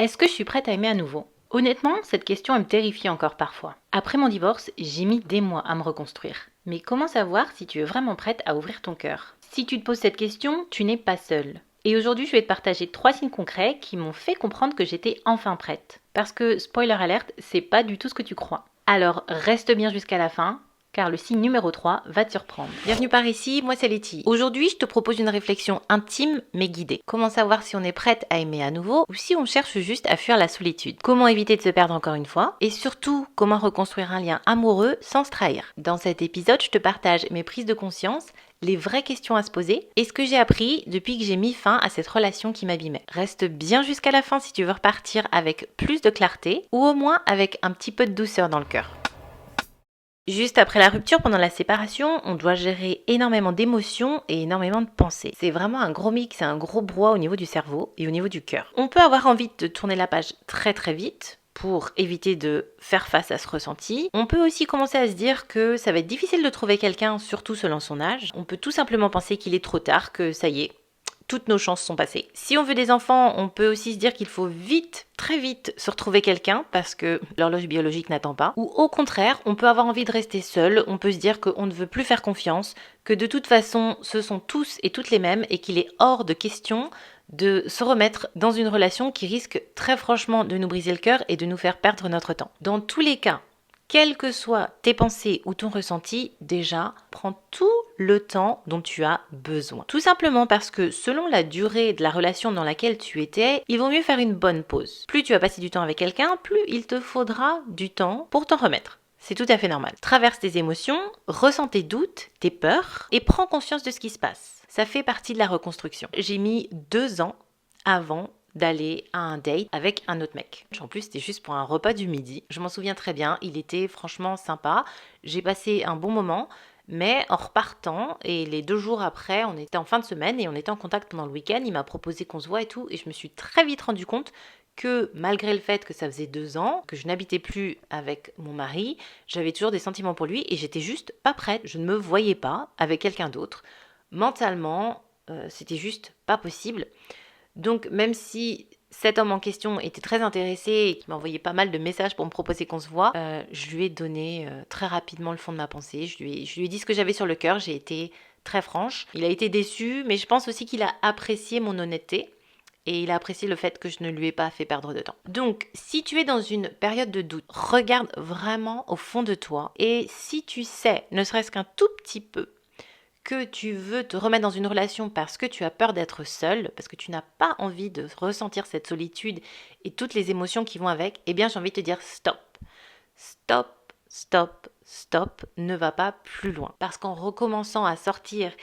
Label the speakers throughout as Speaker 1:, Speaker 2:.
Speaker 1: Est-ce que je suis prête à aimer à nouveau? Honnêtement, cette question elle me terrifie encore parfois. Après mon divorce, j'ai mis des mois à me reconstruire. Mais comment savoir si tu es vraiment prête à ouvrir ton cœur? Si tu te poses cette question, tu n'es pas seule. Et aujourd'hui, je vais te partager 3 signes concrets qui m'ont fait comprendre que j'étais enfin prête. Parce que, spoiler alerte, c'est pas du tout ce que tu crois. Alors, reste bien jusqu'à la fin, car le signe numéro 3 va te surprendre. Bienvenue par ici, moi c'est Letty. Aujourd'hui, je te propose une réflexion intime mais guidée. Comment savoir si on est prête à aimer à nouveau ou si on cherche juste à fuir la solitude? Comment éviter de se perdre encore une fois? Et surtout, comment reconstruire un lien amoureux sans se trahir? Dans cet épisode, je te partage mes prises de conscience, les vraies questions à se poser et ce que j'ai appris depuis que j'ai mis fin à cette relation qui m'abîmait. Reste bien jusqu'à la fin si tu veux repartir avec plus de clarté ou au moins avec un petit peu de douceur dans le cœur. Juste après la rupture, pendant la séparation, on doit gérer énormément d'émotions et énormément de pensées. C'est vraiment un gros mix, un gros brouhaha au niveau du cerveau et au niveau du cœur. On peut avoir envie de tourner la page très très vite pour éviter de faire face à ce ressenti. On peut aussi commencer à se dire que ça va être difficile de trouver quelqu'un, surtout selon son âge. On peut tout simplement penser qu'il est trop tard, que ça y est, toutes nos chances sont passées. Si on veut des enfants, on peut aussi se dire qu'il faut vite, très vite, se retrouver quelqu'un parce que l'horloge biologique n'attend pas. Ou au contraire, on peut avoir envie de rester seul, on peut se dire qu'on ne veut plus faire confiance, que de toute façon, ce sont tous et toutes les mêmes et qu'il est hors de question de se remettre dans une relation qui risque très franchement de nous briser le cœur et de nous faire perdre notre temps. Dans tous les cas, quelles que soient tes pensées ou ton ressenti, déjà, prends tout le temps dont tu as besoin. Tout simplement parce que selon la durée de la relation dans laquelle tu étais, il vaut mieux faire une bonne pause. Plus tu vas passer du temps avec quelqu'un, plus il te faudra du temps pour t'en remettre. C'est tout à fait normal. Traverse tes émotions, ressens tes doutes, tes peurs et prends conscience de ce qui se passe. Ça fait partie de la reconstruction. J'ai mis 2 ans avant d'aller à un date avec un autre mec. En plus, c'était juste pour un repas du midi. Je m'en souviens très bien, il était franchement sympa. J'ai passé un bon moment, mais en repartant, et les 2 jours après, on était en fin de semaine et on était en contact pendant le week-end, il m'a proposé qu'on se voit et tout, et je me suis très vite rendu compte que malgré le fait que ça faisait 2 ans, que je n'habitais plus avec mon mari, j'avais toujours des sentiments pour lui et j'étais juste pas prête. Je ne me voyais pas avec quelqu'un d'autre. Mentalement, c'était juste pas possible. Donc même si cet homme en question était très intéressé et qui m'envoyait pas mal de messages pour me proposer qu'on se voit, je lui ai donné très rapidement le fond de ma pensée. Je lui ai dit ce que j'avais sur le cœur, j'ai été très franche. Il a été déçu, mais je pense aussi qu'il a apprécié mon honnêteté. Et il a apprécié le fait que je ne lui ai pas fait perdre de temps. Donc, si tu es dans une période de doute, regarde vraiment au fond de toi. Et si tu sais, ne serait-ce qu'un tout petit peu, que tu veux te remettre dans une relation parce que tu as peur d'être seule, parce que tu n'as pas envie de ressentir cette solitude et toutes les émotions qui vont avec, eh bien j'ai envie de te dire stop. Stop, stop, stop, ne va pas plus loin. Parce qu'en recommençant à sortir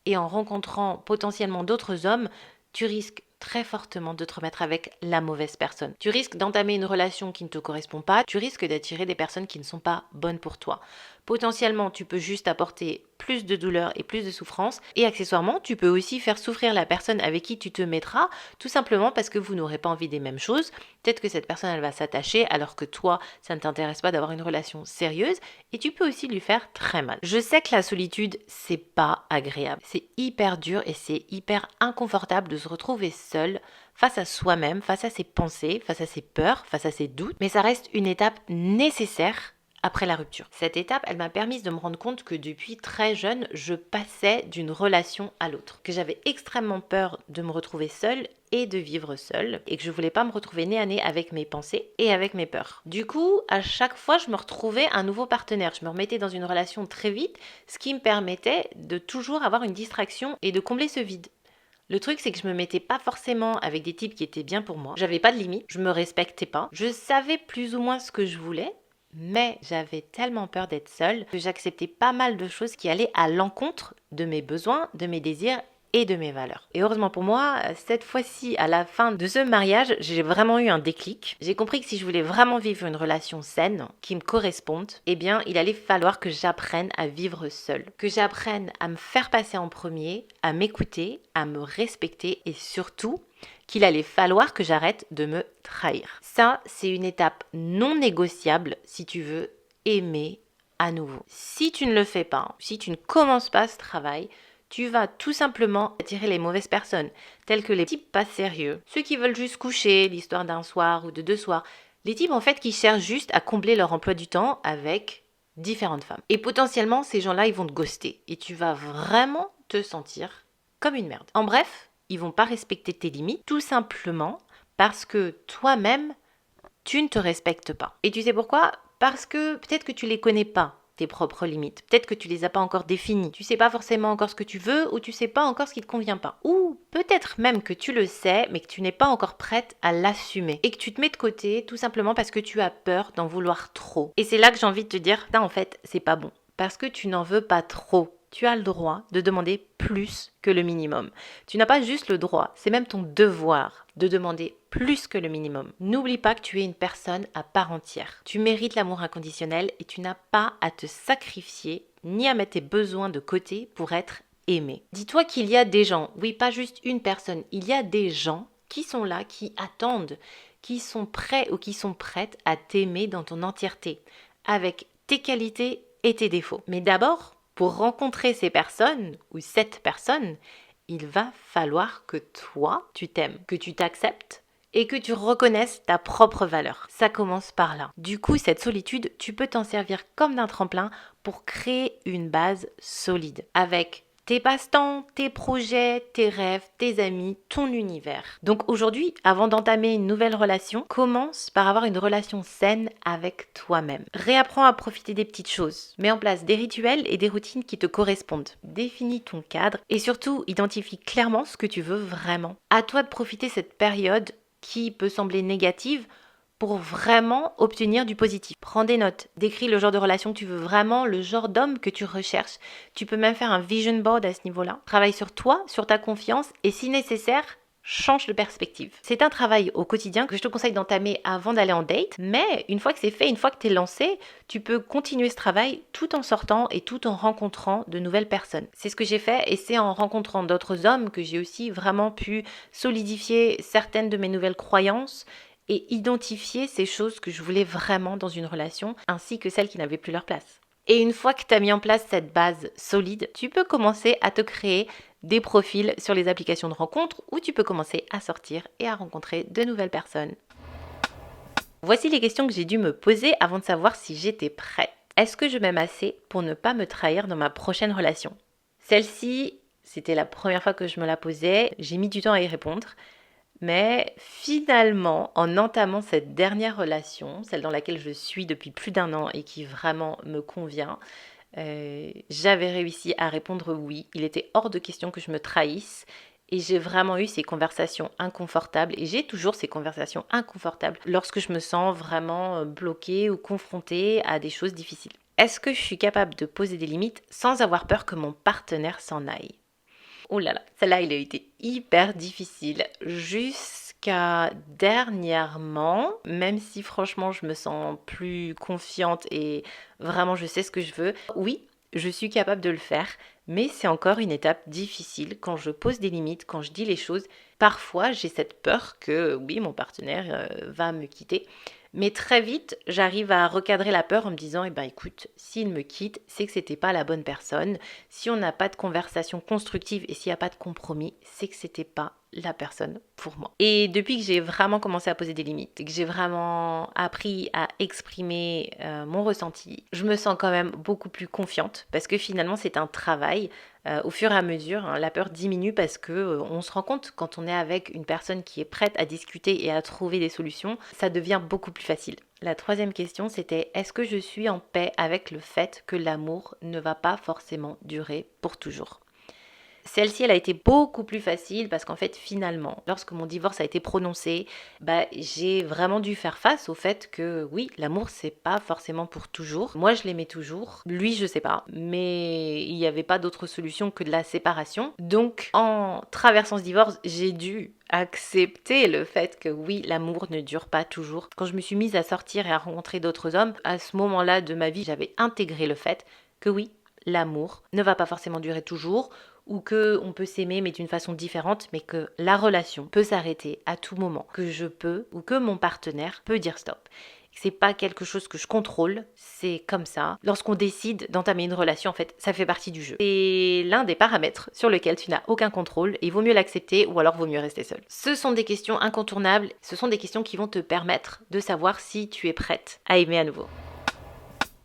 Speaker 1: et en rencontrant potentiellement d'autres hommes, tu risques très fortement de te remettre avec la mauvaise personne. Tu risques d'entamer une relation qui ne te correspond pas, tu risques d'attirer des personnes qui ne sont pas bonnes pour toi. Potentiellement, tu peux juste apporter plus de douleur et plus de souffrance et accessoirement, tu peux aussi faire souffrir la personne avec qui tu te mettras, tout simplement parce que vous n'aurez pas envie des mêmes choses. Peut-être que cette personne, elle va s'attacher alors que toi, ça ne t'intéresse pas d'avoir une relation sérieuse et tu peux aussi lui faire très mal. Je sais que la solitude, c'est pas agréable. C'est hyper dur et c'est hyper inconfortable de se retrouver seul face à soi-même, face à ses pensées, face à ses peurs, face à ses doutes, mais ça reste une étape nécessaire après la rupture. Cette étape, elle m'a permis de me rendre compte que depuis très jeune, je passais d'une relation à l'autre, que j'avais extrêmement peur de me retrouver seule et de vivre seule, et que je voulais pas me retrouver nez à nez avec mes pensées et avec mes peurs. Du coup, à chaque fois, je me retrouvais un nouveau partenaire, je me remettais dans une relation très vite, ce qui me permettait de toujours avoir une distraction et de combler ce vide. Le truc, c'est que je me mettais pas forcément avec des types qui étaient bien pour moi. J'avais pas de limite, je me respectais pas. Je savais plus ou moins ce que je voulais, mais j'avais tellement peur d'être seule que j'acceptais pas mal de choses qui allaient à l'encontre de mes besoins, de mes désirs et de mes valeurs. Et heureusement pour moi, cette fois-ci, à la fin de ce mariage, j'ai vraiment eu un déclic. J'ai compris que si je voulais vraiment vivre une relation saine, qui me corresponde, eh bien, il allait falloir que j'apprenne à vivre seule. Que j'apprenne à me faire passer en premier, à m'écouter, à me respecter et surtout, qu'il allait falloir que j'arrête de me trahir. Ça, c'est une étape non négociable si tu veux aimer à nouveau. Si tu ne le fais pas, si tu ne commences pas ce travail, tu vas tout simplement attirer les mauvaises personnes, telles que les types pas sérieux, ceux qui veulent juste coucher, l'histoire d'un soir ou de 2 soirs, les types en fait qui cherchent juste à combler leur emploi du temps avec différentes femmes. Et potentiellement, ces gens-là, ils vont te ghoster et tu vas vraiment te sentir comme une merde. En bref, ils vont pas respecter tes limites, tout simplement parce que toi-même, tu ne te respectes pas. Et tu sais pourquoi? Parce que peut-être que tu les connais pas, tes propres limites. Peut-être que tu les as pas encore définies. Tu sais pas forcément encore ce que tu veux ou tu sais pas encore ce qui te convient pas. Ou peut-être même que tu le sais mais que tu n'es pas encore prête à l'assumer et que tu te mets de côté tout simplement parce que tu as peur d'en vouloir trop. Et c'est là que j'ai envie de te dire, ça en fait, c'est pas bon. Parce que tu n'en veux pas trop. Tu as le droit de demander plus que le minimum. Tu n'as pas juste le droit, c'est même ton devoir de demander plus que le minimum. N'oublie pas que tu es une personne à part entière. Tu mérites l'amour inconditionnel et tu n'as pas à te sacrifier ni à mettre tes besoins de côté pour être aimé. Dis-toi qu'il y a des gens, oui pas juste une personne, il y a des gens qui sont là, qui attendent, qui sont prêts ou qui sont prêtes à t'aimer dans ton entièreté, avec tes qualités et tes défauts. Mais d'abord, pour rencontrer ces personnes ou cette personne, il va falloir que toi, tu t'aimes, que tu t'acceptes et que tu reconnaisses ta propre valeur. Ça commence par là. Du coup, cette solitude, tu peux t'en servir comme d'un tremplin pour créer une base solide avec tes passe-temps, tes projets, tes rêves, tes amis, ton univers. Donc aujourd'hui, avant d'entamer une nouvelle relation, commence par avoir une relation saine avec toi-même. Réapprends à profiter des petites choses. Mets en place des rituels et des routines qui te correspondent. Définis ton cadre et surtout, identifie clairement ce que tu veux vraiment. À toi de profiter cette période qui peut sembler négative pour vraiment obtenir du positif. Prends des notes, décris le genre de relation que tu veux vraiment, le genre d'homme que tu recherches. Tu peux même faire un vision board à ce niveau-là. Travaille sur toi, sur ta confiance et si nécessaire, change de perspective. C'est un travail au quotidien que je te conseille d'entamer avant d'aller en date, mais une fois que c'est fait, une fois que tu es lancé, tu peux continuer ce travail tout en sortant et tout en rencontrant de nouvelles personnes. C'est ce que j'ai fait et c'est en rencontrant d'autres hommes que j'ai aussi vraiment pu solidifier certaines de mes nouvelles croyances et identifier ces choses que je voulais vraiment dans une relation, ainsi que celles qui n'avaient plus leur place. Et une fois que tu as mis en place cette base solide, tu peux commencer à te créer des profils sur les applications de rencontres où tu peux commencer à sortir et à rencontrer de nouvelles personnes. Voici les questions que j'ai dû me poser avant de savoir si j'étais prête. Est-ce que je m'aime assez pour ne pas me trahir dans ma prochaine relation? Celle-ci, c'était la première fois que je me la posais, j'ai mis du temps à y répondre. Mais finalement, en entamant cette dernière relation, celle dans laquelle je suis depuis plus d'1 an et qui vraiment me convient, j'avais réussi à répondre oui. Il était hors de question que je me trahisse. Et j'ai vraiment eu ces conversations inconfortables. Et j'ai toujours ces conversations inconfortables lorsque je me sens vraiment bloquée ou confrontée à des choses difficiles. Est-ce que je suis capable de poser des limites sans avoir peur que mon partenaire s'en aille? Oh là là, celle-là, il a été hyper difficile jusqu'à dernièrement, même si franchement je me sens plus confiante et vraiment je sais ce que je veux. Oui, je suis capable de le faire, mais c'est encore une étape difficile quand je pose des limites, quand je dis les choses. Parfois, j'ai cette peur que oui, mon partenaire va me quitter. Mais très vite, j'arrive à recadrer la peur en me disant, eh ben écoute, s'il me quitte, c'est que c'était pas la bonne personne. Si on n'a pas de conversation constructive et s'il n'y a pas de compromis, c'est que c'était pas la personne pour moi. Et depuis que j'ai vraiment commencé à poser des limites, que j'ai vraiment appris à exprimer mon ressenti, je me sens quand même beaucoup plus confiante parce que finalement c'est un travail. Au fur et à mesure, hein, la peur diminue parce que on se rend compte quand on est avec une personne qui est prête à discuter et à trouver des solutions, ça devient beaucoup plus facile. La troisième question, c'était est-ce que je suis en paix avec le fait que l'amour ne va pas forcément durer pour toujours? Celle-ci, elle a été beaucoup plus facile parce qu'en fait, finalement, lorsque mon divorce a été prononcé, j'ai vraiment dû faire face au fait que oui, l'amour, c'est pas forcément pour toujours. Moi, je l'aimais toujours. Lui, je sais pas. Mais il n'y avait pas d'autre solution que de la séparation. Donc, en traversant ce divorce, j'ai dû accepter le fait que oui, l'amour ne dure pas toujours. Quand je me suis mise à sortir et à rencontrer d'autres hommes, à ce moment-là de ma vie, j'avais intégré le fait que oui, l'amour ne va pas forcément durer toujours ou qu'on peut s'aimer mais d'une façon différente, mais que la relation peut s'arrêter à tout moment, que je peux ou que mon partenaire peut dire stop. C'est pas quelque chose que je contrôle, c'est comme ça. Lorsqu'on décide d'entamer une relation, en fait, ça fait partie du jeu. C'est l'un des paramètres sur lequel tu n'as aucun contrôle et il vaut mieux l'accepter ou alors vaut mieux rester seul. Ce sont des questions incontournables, ce sont des questions qui vont te permettre de savoir si tu es prête à aimer à nouveau.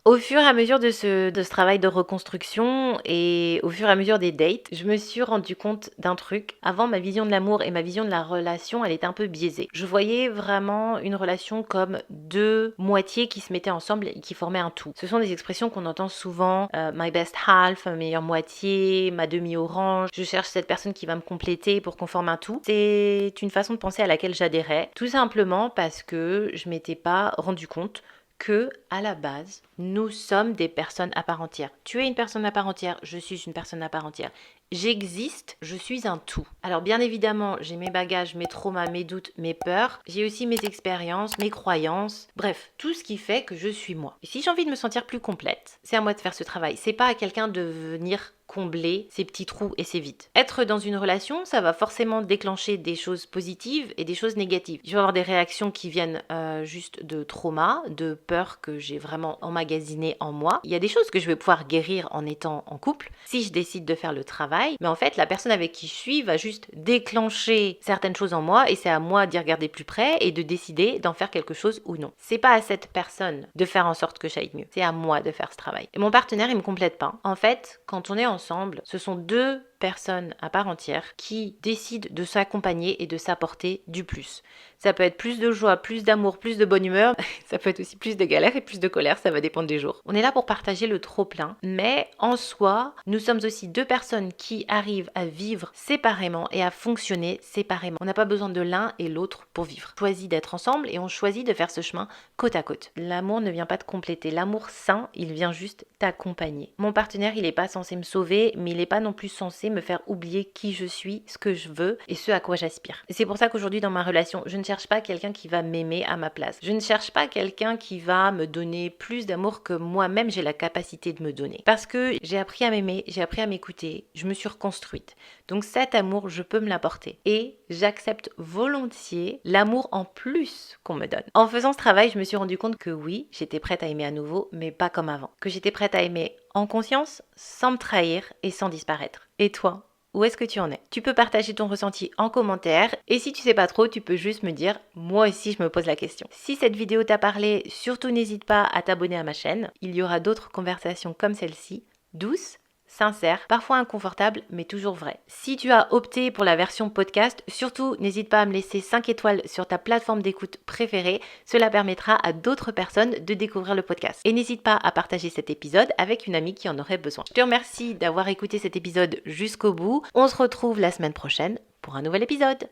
Speaker 1: Au fur et à mesure de ce travail de reconstruction et au fur et à mesure des dates, je me suis rendu compte d'un truc. Avant, ma vision de l'amour et ma vision de la relation, elle était un peu biaisée. Je voyais vraiment une relation comme deux moitiés qui se mettaient ensemble et qui formaient un tout. Ce sont des expressions qu'on entend souvent, my best half, ma meilleure moitié, ma demi-orange. Je cherche cette personne qui va me compléter pour qu'on forme un tout. C'est une façon de penser à laquelle j'adhérais, tout simplement parce que je m'étais pas rendu compte que, à la base, nous sommes des personnes à part entière. Tu es une personne à part entière, je suis une personne à part entière. J'existe, je suis un tout. Alors bien évidemment, j'ai mes bagages, mes traumas, mes doutes, mes peurs. J'ai aussi mes expériences, mes croyances. Bref, tout ce qui fait que je suis moi. Et si j'ai envie de me sentir plus complète, c'est à moi de faire ce travail. C'est pas à quelqu'un de venir combler ces petits trous et ces vides. Être dans une relation, ça va forcément déclencher des choses positives et des choses négatives. Je vais avoir des réactions qui viennent juste de trauma, de peur que j'ai vraiment emmagasiné en moi. Il y a des choses que je vais pouvoir guérir en étant en couple, si je décide de faire le travail. Mais en fait, la personne avec qui je suis va juste déclencher certaines choses en moi et c'est à moi d'y regarder plus près et de décider d'en faire quelque chose ou non. C'est pas à cette personne de faire en sorte que j'aille mieux. C'est à moi de faire ce travail. Et mon partenaire, il me complète pas. En fait, quand on est ensemble, ce sont deux personnes à part entière qui décident de s'accompagner et de s'apporter du plus. Ça peut être plus de joie, plus d'amour, plus de bonne humeur. Ça peut être aussi plus de galère et plus de colère, ça va dépendre des jours. On est là pour partager le trop-plein, mais en soi, nous sommes aussi deux personnes qui arrivent à vivre séparément et à fonctionner séparément. On n'a pas besoin de l'un et l'autre pour vivre. On choisit d'être ensemble et on choisit de faire ce chemin côte à côte. L'amour ne vient pas te compléter. L'amour sain, il vient juste t'accompagner. Mon partenaire, il n'est pas censé me sauver, mais il n'est pas non plus censé me faire oublier qui je suis, ce que je veux et ce à quoi j'aspire. Et c'est pour ça qu'aujourd'hui dans ma relation, je ne cherche pas quelqu'un qui va m'aimer à ma place. Je ne cherche pas quelqu'un qui va me donner plus d'amour que moi-même j'ai la capacité de me donner. Parce que j'ai appris à m'aimer, j'ai appris à m'écouter, je me suis reconstruite. Donc cet amour, je peux me l'apporter. Et j'accepte volontiers l'amour en plus qu'on me donne. En faisant ce travail, je me suis rendu compte que oui, j'étais prête à aimer à nouveau, mais pas comme avant. Que j'étais prête à aimer en conscience, sans me trahir et sans disparaître. Et toi ? Où est-ce que tu en es? Tu peux partager ton ressenti en commentaire et si tu sais pas trop, tu peux juste me dire « Moi aussi, je me pose la question ». Si cette vidéo t'a parlé, surtout n'hésite pas à t'abonner à ma chaîne. Il y aura d'autres conversations comme celle-ci, douces, sincères, parfois inconfortables, mais toujours vraies. Si tu as opté pour la version podcast, surtout n'hésite pas à me laisser 5 étoiles sur ta plateforme d'écoute préférée. Cela permettra à d'autres personnes de découvrir le podcast. Et n'hésite pas à partager cet épisode avec une amie qui en aurait besoin. Je te remercie d'avoir écouté cet épisode jusqu'au bout. On se retrouve la semaine prochaine pour un nouvel épisode.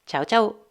Speaker 1: Ciao, ciao!